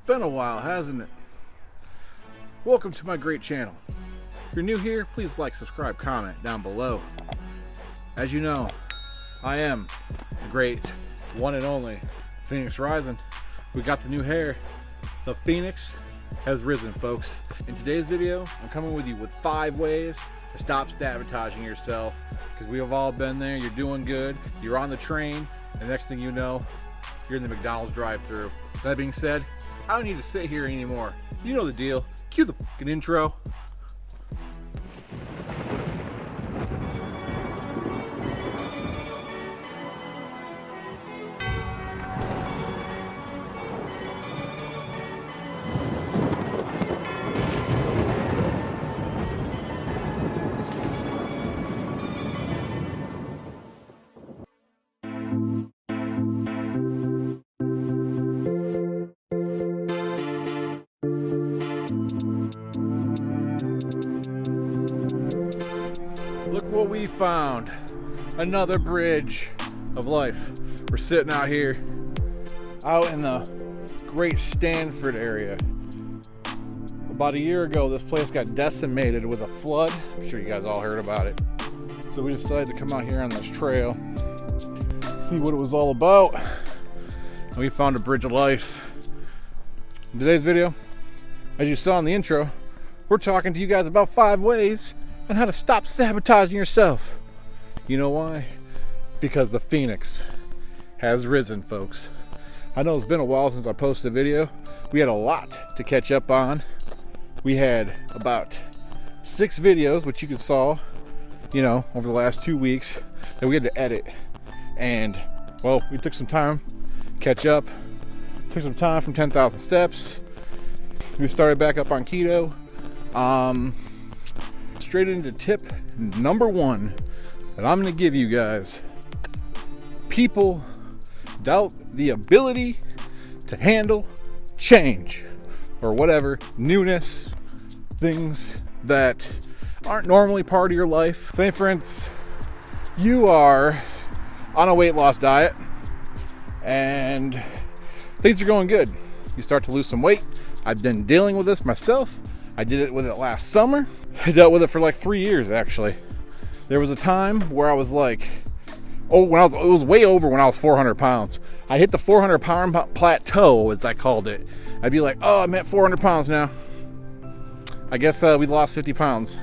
been a while, hasn't it? Welcome to my great channel. If you're new here, please like, subscribe, comment down below. As you know, I am the great one and only Phoenix Rising. We got the new hair. The Phoenix has risen, folks. In today's video, I'm coming with you with 5 ways to stop sabotaging yourself, because we have all been there. You're doing good, you're on the train, and the next thing you know, you're in the McDonald's drive-thru. That being said, I don't need to sit here anymore. You know the deal. Cue the fucking intro. Look what we found. Another bridge of life. We're sitting out here out in the great Stanford area. About a year ago, this place got decimated with a flood. I'm sure you guys all heard about it. So we decided to come out here on this trail, see what it was all about. And we found a bridge of life. In today's video, as you saw in the intro, we're talking to you guys about 5 ways on how to stop sabotaging yourself. You know why? Because the Phoenix has risen, folks. I know it's been a while since I posted a video. We had a lot to catch up on. We had about 6 videos, which you saw, over the last 2 weeks, that we had to edit. And, well, we took some time to catch up. Took some time from 10,000 steps. We started back up on keto. Straight into tip number 1 that I'm going to give you guys. People doubt the ability to handle change or whatever, newness, things that aren't normally part of your life. Say for instance, you are on a weight loss diet and things are going good. You start to lose some weight. I've been dealing with this myself. I did it with it last summer. I dealt with it for like 3 years, actually. There was a time where I was like, it was way over when I was 400 pounds. I hit the 400 pound plateau, as I called it. I'd be like, oh, I'm at 400 pounds now. I guess we lost 50 pounds.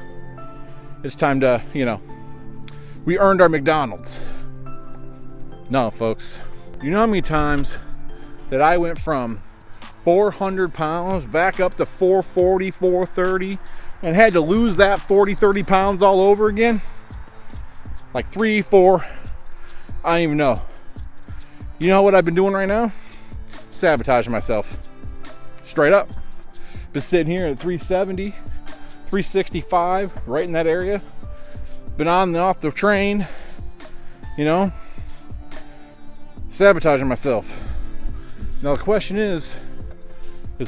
It's time to, we earned our McDonald's. No, folks. You know how many times that I went from 400 pounds back up to 440, 430, and had to lose that 40, 30 pounds all over again? Like 3, 4, I don't even know. You know what I've been doing right now? Sabotaging myself. Straight up. Been sitting here at 370, 365, right in that area. Been on and off the train, sabotaging myself. Now the question is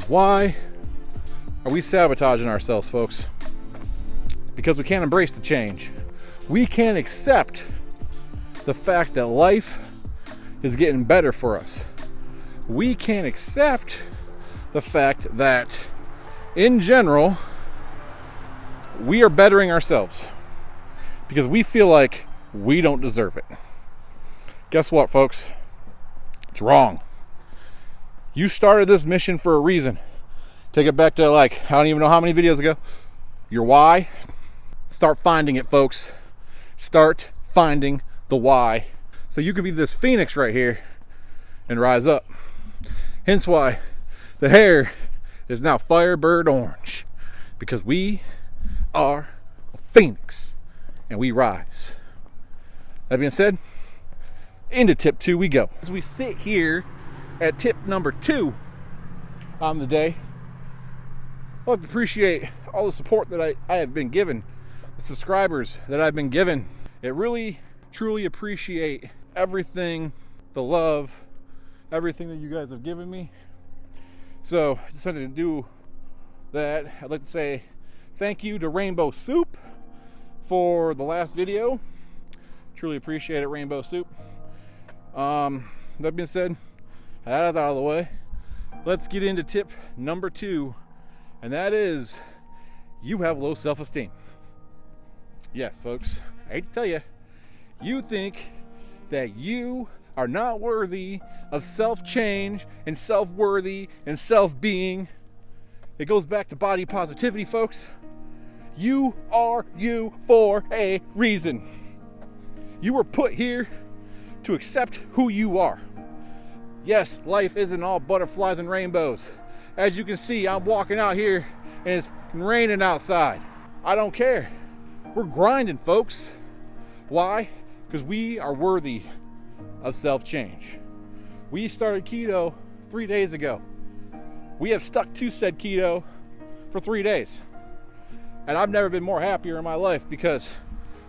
why are we sabotaging ourselves, folks? Because we can't embrace the change. We can't accept the fact that life is getting better for us. We can't accept the fact that, in general, we are bettering ourselves because we feel like we don't deserve it. Guess what, folks? It's wrong. You started this mission for a reason. Take it back to I don't even know how many videos ago. Your why. Start finding it, folks. Start finding the why. So you can be this Phoenix right here and rise up. Hence why the hair is now Firebird Orange. Because we are a Phoenix and we rise. That being said, into tip 2 we go. As we sit here at tip number 2 on the day, I'd like to appreciate all the support that I have been given, the subscribers that I've been given. It really, truly appreciate everything, the love, everything that you guys have given me. So I just wanted to do that. I'd like to say thank you to Rainbow Soup for the last video. Truly appreciate it, Rainbow Soup. That being said, that's out of the way. let's get into tip number 2, and that is you have low self-esteem. Yes, folks, I hate to tell you, you think that you are not worthy of self-change and self-worthy and self-being. It goes back to body positivity, folks. You are you for a reason. You were put here to accept who you are. Yes, life isn't all butterflies and rainbows. As you can see, I'm walking out here and it's raining outside. I don't care. We're grinding, folks. Why? Because we are worthy of self-change. We started keto 3 days ago. We have stuck to said keto for 3 days. And I've never been more happier in my life because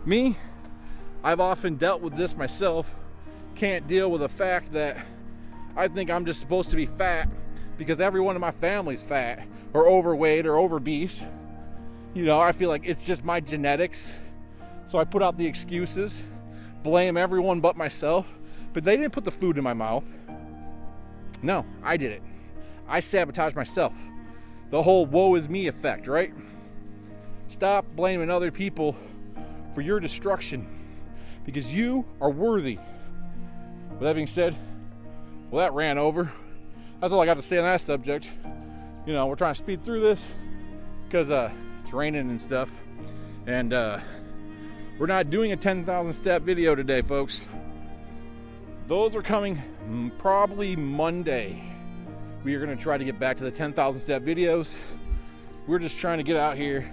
me, I've often dealt with this myself. Can't deal with the fact that I think I'm just supposed to be fat because everyone in my family's fat or overweight or obese. You know, I feel like it's just my genetics. So I put out the excuses, blame everyone but myself. But they didn't put the food in my mouth. No, I did it. I sabotaged myself. The whole woe is me effect, right? Stop blaming other people for your destruction because you are worthy. With that being said, well, that ran over. That's all I got to say on that subject. You know, we're trying to speed through this because it's raining and stuff. And we're not doing a 10,000 step video today, folks. Those are coming probably Monday. We are going to try to get back to the 10,000 step videos. We're just trying to get out here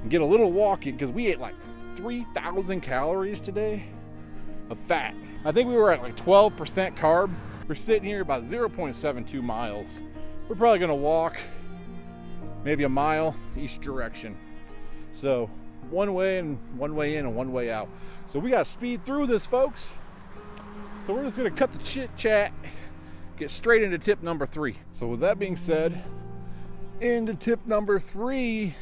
and get a little walk in because we ate like 3,000 calories today of fat. I think we were at like 12% carb. We're sitting here about 0.72 miles. We're probably going to walk maybe a mile each direction. So one way and one way in and one way out. So we got to speed through this, folks. So we're just going to cut the chit chat, get straight into tip number 3. So with that being said, into tip number 3,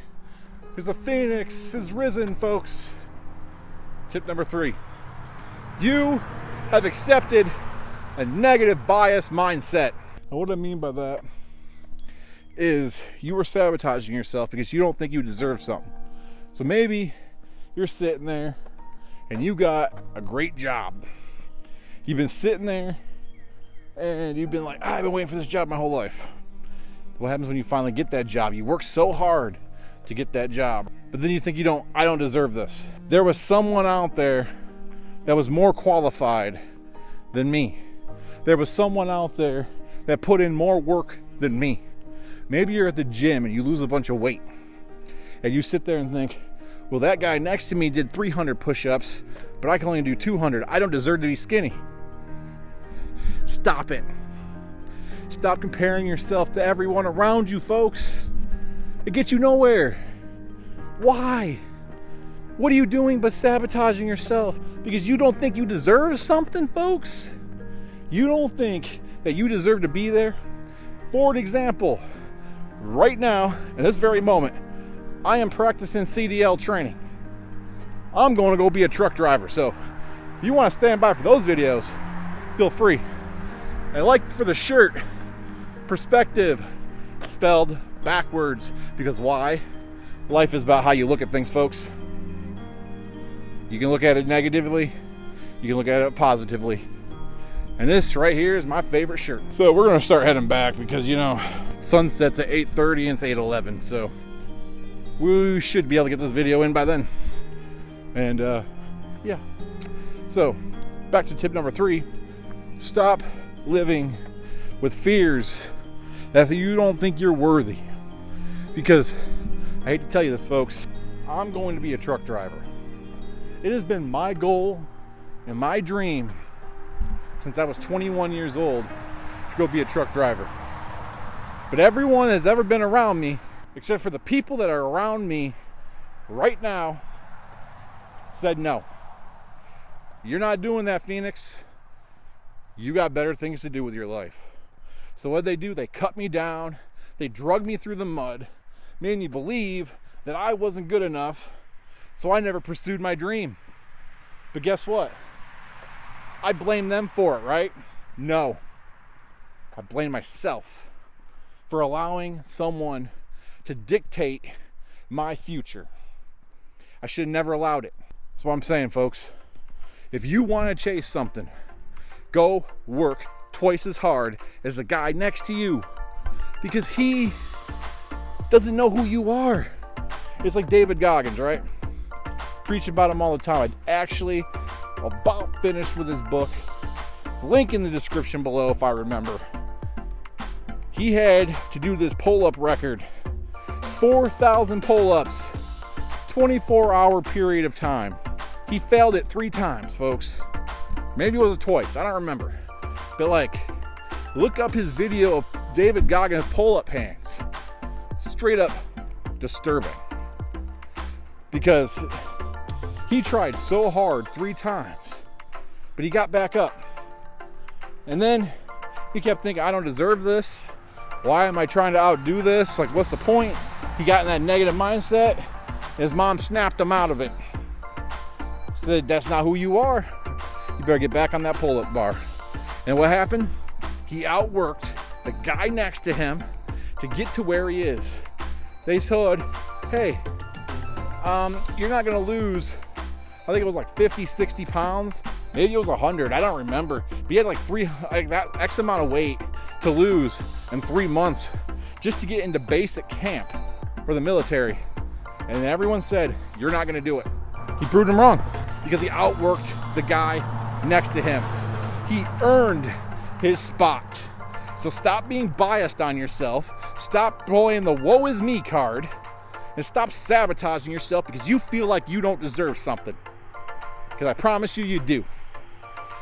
because the phoenix has risen, folks. Tip number 3. You have accepted a negative bias mindset. And what I mean by that is you were sabotaging yourself because you don't think you deserve something. So maybe you're sitting there and you got a great job. You've been sitting there and you've been like, I've been waiting for this job my whole life. What happens when you finally get that job? You work so hard to get that job, but then you think I don't deserve this. There was someone out there that was more qualified than me. There was someone out there that put in more work than me. Maybe you're at the gym and you lose a bunch of weight and you sit there and think, well, that guy next to me did 300 push-ups, but I can only do 200. I don't deserve to be skinny. Stop it. Stop comparing yourself to everyone around you, folks. It gets you nowhere. Why? What are you doing but sabotaging yourself? Because you don't think you deserve something, folks? You don't think that you deserve to be there? For an example, right now, in this very moment, I am practicing CDL training. I'm going to go be a truck driver. So if you want to stand by for those videos, feel free. I like for the shirt, perspective spelled backwards, because why? Life is about how you look at things, folks. You can look at it negatively, you can look at it positively. And this right here is my favorite shirt. So we're gonna start heading back because, you know, sunset's at 8:30 and it's 8:11. So we should be able to get this video in by then. And yeah. So back to tip number 3. Stop living with fears that you don't think you're worthy. Because I hate to tell you this, folks, I'm going to be a truck driver. It has been my goal and my dream since I was 21 years old to go be a truck driver. But everyone has ever been around me, except for the people that are around me right now, said no. You're not doing that, Phoenix. You got better things to do with your life. So what they do, they cut me down, they drug me through the mud, made me believe that I wasn't good enough, so I never pursued my dream. But guess what? I blame them for it, right? No. I blame myself. for allowing someone to dictate my future. I should have never allowed it. That's what I'm saying, folks. If you want to chase something, go work twice as hard as the guy next to you, because he doesn't know who you are. It's like David Goggins, right? Preach about him all the time. I actually about finished with his book. Link in the description below if I remember. He had to do this pull-up record. 4,000 pull-ups. 24-hour period of time. He failed it 3 times, folks. Maybe it was twice. I don't remember. But like, look up his video of David Goggins' pull-up hands. Straight up disturbing. Because he tried so hard 3 times, but he got back up. And then he kept thinking, I don't deserve this. Why am I trying to outdo this? Like, what's the point? He got in that negative mindset. His mom snapped him out of it. Said, that's not who you are. You better get back on that pull-up bar. And what happened? He outworked the guy next to him to get to where he is. They said, hey, you're not gonna lose, I think it was like 50, 60 pounds. Maybe it was 100, I don't remember. But he had like that X amount of weight to lose in 3 months just to get into basic camp for the military. And everyone said, you're not gonna do it. He proved him wrong because he outworked the guy next to him. He earned his spot. So stop being biased on yourself. Stop playing the woe is me card. And stop sabotaging yourself because you feel like you don't deserve something. Because I promise you, you do.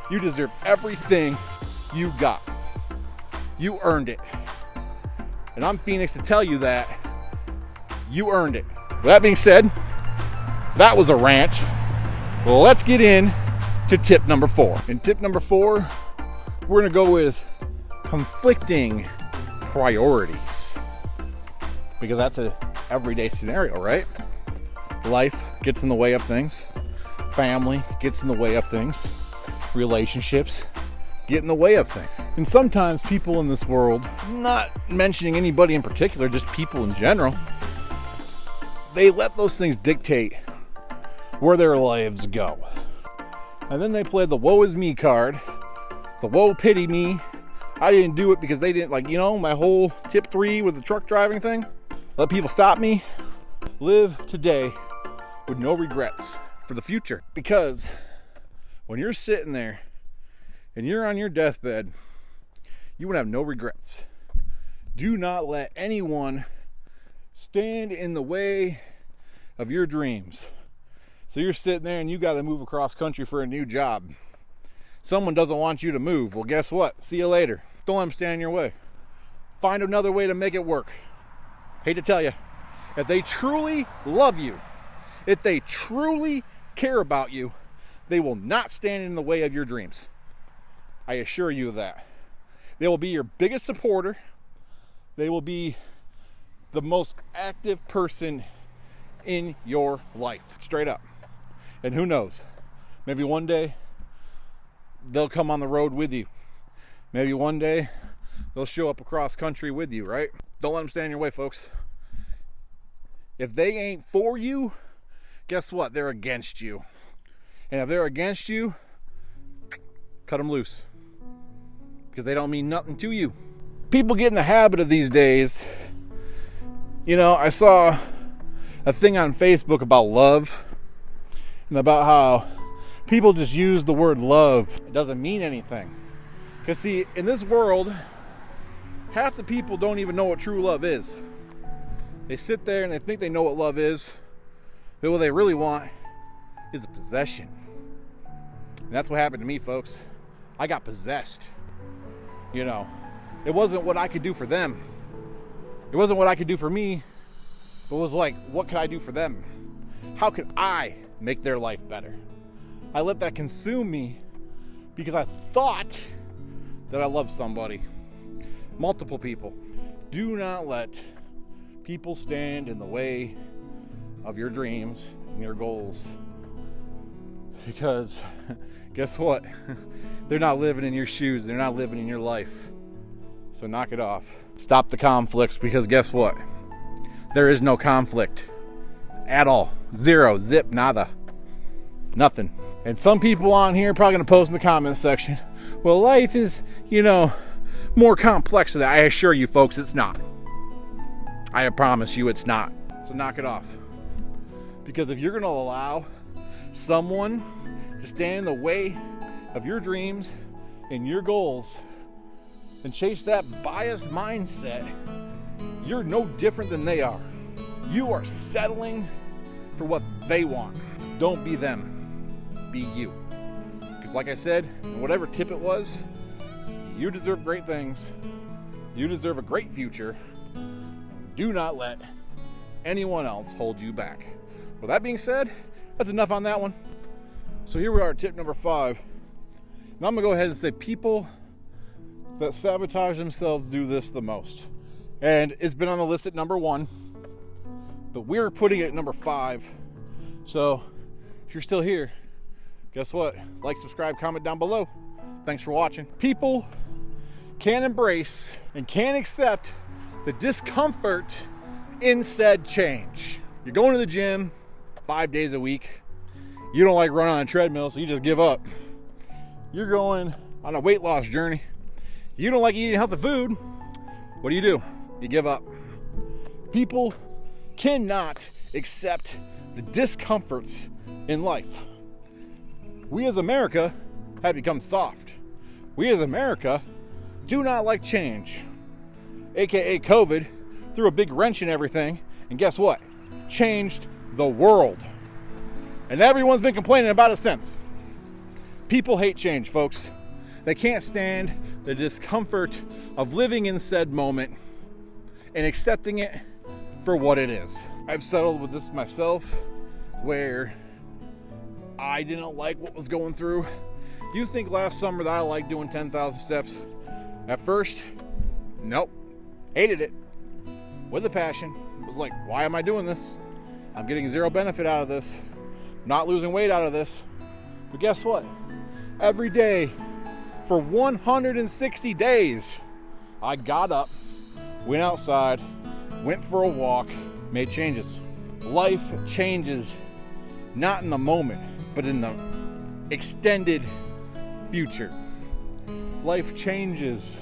You deserve everything you got. You earned it. And I'm Phoenix to tell you that you earned it. With that being said, that was a rant. Well, let's get in to tip number 4. In tip number 4, we're going to go with conflicting priorities. Because that's a everyday scenario, right? Life gets in the way of things. Family gets in the way of things. Relationships get in the way of things. And sometimes people in this world, not mentioning anybody in particular, just people in general, they let those things dictate where their lives go. And then they play the woe is me card, the woe pity me. I didn't do it because they didn't, like, you know, my whole tip 3 with the truck driving thing. Let people stop me. Live today with no regrets for the future. Because when you're sitting there and you're on your deathbed, you would have no regrets. Do not let anyone stand in the way of your dreams. So you're sitting there and you got to move across country for a new job. Someone doesn't want you to move. Well, guess what? See you later. Don't let them stand in your way. Find another way to make it work. Hate to tell you, if they truly love you, if they truly care about you, they will not stand in the way of your dreams. I assure you of that. They will be your biggest supporter. They will be the most active person in your life, straight up. And who knows, maybe one day they'll come on the road with you. Maybe one day they'll show up across country with you, right? Don't let them stand in your way, folks. If they ain't for you, guess what? They're against you. And if they're against you, cut them loose. Because they don't mean nothing to you. People get in the habit of these days. You know, I saw a thing on Facebook about love. And about how people just use the word love. It doesn't mean anything. Because see, in this world, half the people don't even know what true love is. They sit there and they think they know what love is. But what they really want is a possession. And that's what happened to me, folks. I got possessed. You know, it wasn't what I could do for them. It wasn't what I could do for me. It was like, what could I do for them? How could I make their life better? I let that consume me because I thought that I loved somebody. Multiple people. Do not let people stand in the way of your dreams and your goals. Because guess what? They're not living in your shoes. They're not living in your life. So knock it off. Stop the conflicts, because guess what? There is no conflict at all. Zero, zip, nada. Nothing. And some people on here are probably going to post in the comments section, well, life is, more complex than that. I assure you folks, it's not. I promise you it's not. So knock it off. Because if you're going to allow someone to stand in the way of your dreams and your goals and chase that biased mindset, you're no different than they are. You are settling for what they want. Don't be them. Be you. Because like I said, whatever tip it was, you deserve great things. You deserve a great future. Do not let anyone else hold you back. With that being said, that's enough on that one. So here we are, tip number 5. Now I'm going to go ahead and say people that sabotage themselves do this the most. And it's been on the list at number 1, but we're putting it at number 5. So if you're still here, guess what? Like, subscribe, comment down below. Thanks for watching. People can embrace and can accept the discomfort in said change. You're going to the gym 5 days a week. You don't like running on a treadmill, so you just give up. You're going on a weight loss journey. You don't like eating healthy food. What do? You give up. People cannot accept the discomforts in life. We as America have become soft. We as America do not like change. AKA COVID threw a big wrench in everything, and guess what? Changed the world. And everyone's been complaining about it since. People hate change, folks. They can't stand the discomfort of living in said moment and accepting it for what it is. I've settled with this myself, where I didn't like what was going through. You think last summer that I liked doing 10,000 steps? At first, nope. Hated it. With a passion. It was like, why am I doing this? I'm getting zero benefit out of this. Not losing weight out of this. But guess what? Every day for 160 days, I got up, went outside, went for a walk, made changes. Life changes not in the moment, but in the extended future. Life changes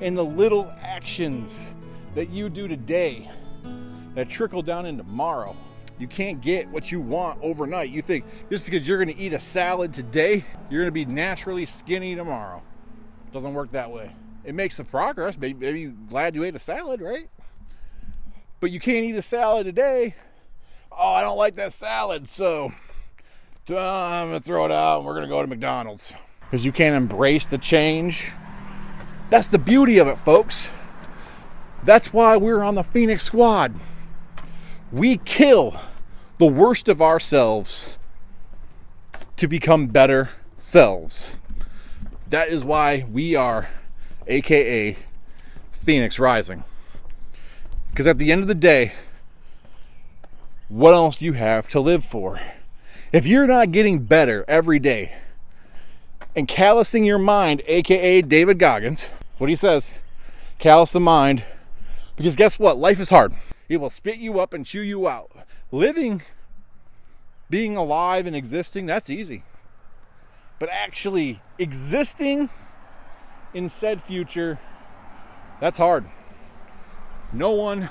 in the little actions that you do today that trickle down into tomorrow. You can't get what you want overnight. You think just because you're going to eat a salad today, you're going to be naturally skinny tomorrow. It doesn't work that way. It makes the progress. Maybe you're glad you ate a salad, right? But you can't eat a salad today. Oh, I don't like that salad, so I'm going to throw it out and we're going to go to McDonald's. Because you can't embrace the change. That's the beauty of it, folks. That's why we're on the Phoenix Squad. We kill the worst of ourselves to become better selves. That is why we are AKA Phoenix Rising. Because at the end of the day, what else do you have to live for? If you're not getting better every day and callousing your mind, AKA David Goggins, that's what he says, callous the mind. Because guess what? Life is hard. It will spit you up and chew you out. Living, being alive and existing, that's easy. But actually existing in said future, that's hard. No one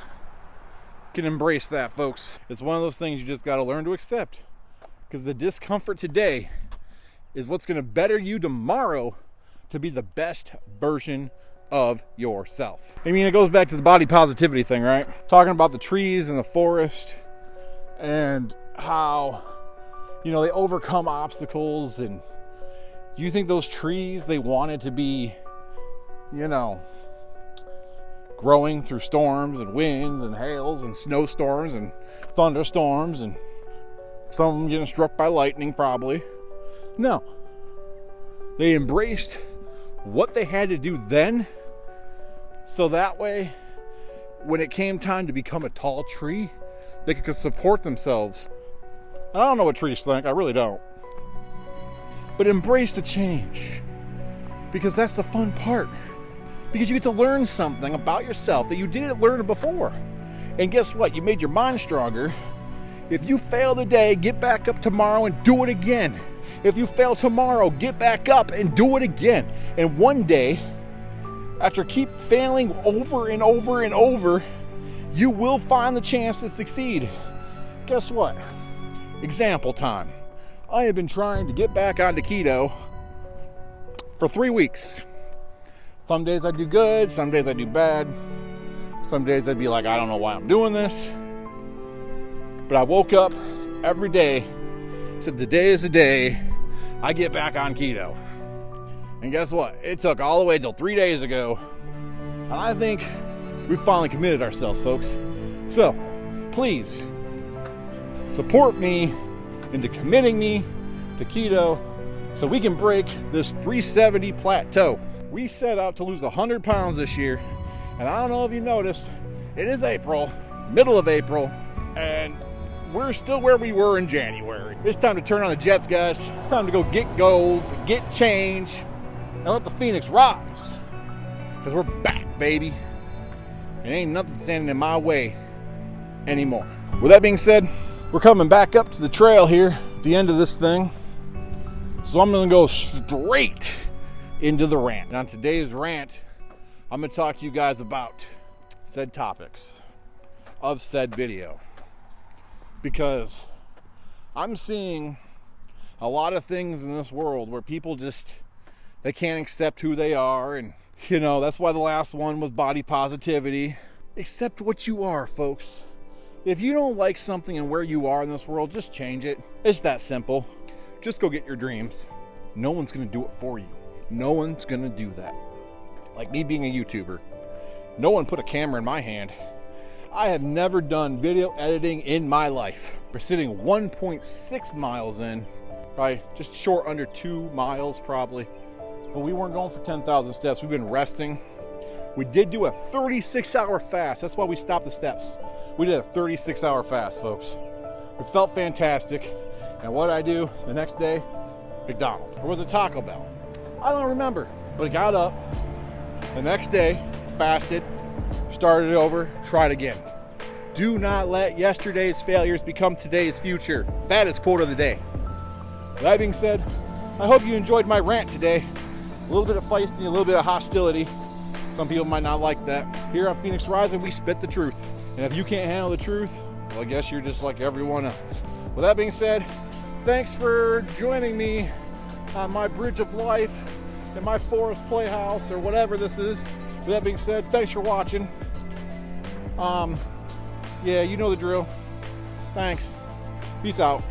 can embrace that, folks. It's one of those things you just got to learn to accept. Because the discomfort today is what's going to better you tomorrow to be the best version of yourself. I mean, it goes back to the body positivity thing, right? Talking about the trees and the forest and how, they overcome obstacles. And you think those trees, they wanted to be, growing through storms and winds and hails and snowstorms and thunderstorms and some getting struck by lightning probably. No. They embraced what they had to do then, so that way when it came time to become a tall tree, they could support themselves. I don't know what trees think, I really don't. But embrace the change, because that's the fun part. because you get to learn something about yourself that you didn't learn before. And guess what? You made your mind stronger. If you fail today, get back up tomorrow and do it again. If you fail tomorrow, get back up and do it again. And one day, after keep failing over and over and over, you will find the chance to succeed. Guess what? Example time. I have been trying to get back onto keto for 3 weeks. Some days I do good, some days I do bad. Some days I'd be like, I don't know why I'm doing this. But I woke up every day, said today is the day I get back on keto. And guess what? It took all the way till 3 days ago. And I think we finally committed ourselves, folks. So, please support me into committing me to keto so we can break this 370 plateau. We set out to lose 100 pounds this year. And I don't know if you noticed, it is April, middle of April, and we're still where we were in January. It's time to turn on the jets, guys. It's time to go get goals, get change, and let the Phoenix rise. Because we're back, baby. It ain't nothing standing in my way anymore. With that being said, we're coming back up to the trail here at the end of this thing. So I'm going to go straight into the rant. And on today's rant, I'm going to talk to you guys about said topics of said video. Because I'm seeing a lot of things in this world where people just, they can't accept who they are. And, you know, that's why the last one was body positivity. Accept what you are, folks. If you don't like something and where you are in this world, just change it. It's that simple. Just go get your dreams. No one's going to do it for you. No one's going to do that. Like me being a YouTuber. No one put a camera in my hand. I have never done video editing in my life. We're sitting 1.6 miles in, probably just short under 2 miles probably. But we weren't going for 10,000 steps. We've been resting. We did do a 36-hour fast. That's why we stopped the steps. We did a 36-hour fast, folks. It felt fantastic. And what did I do the next day? McDonald's. Or was it Taco Bell? I don't remember. But I got up the next day, fasted, started it over, tried again. Do not let yesterday's failures become today's future. That is quote of the day. With that being said, I hope you enjoyed my rant today. A little bit of feisty, a little bit of hostility. Some people might not like that. Here on Phoenix Rising, we spit the truth. And if you can't handle the truth, well, I guess you're just like everyone else. With that being said, thanks for joining me on my bridge of life in my forest playhouse or whatever this is. With that being said, thanks for watching. Yeah, you know the drill. Thanks. Peace out.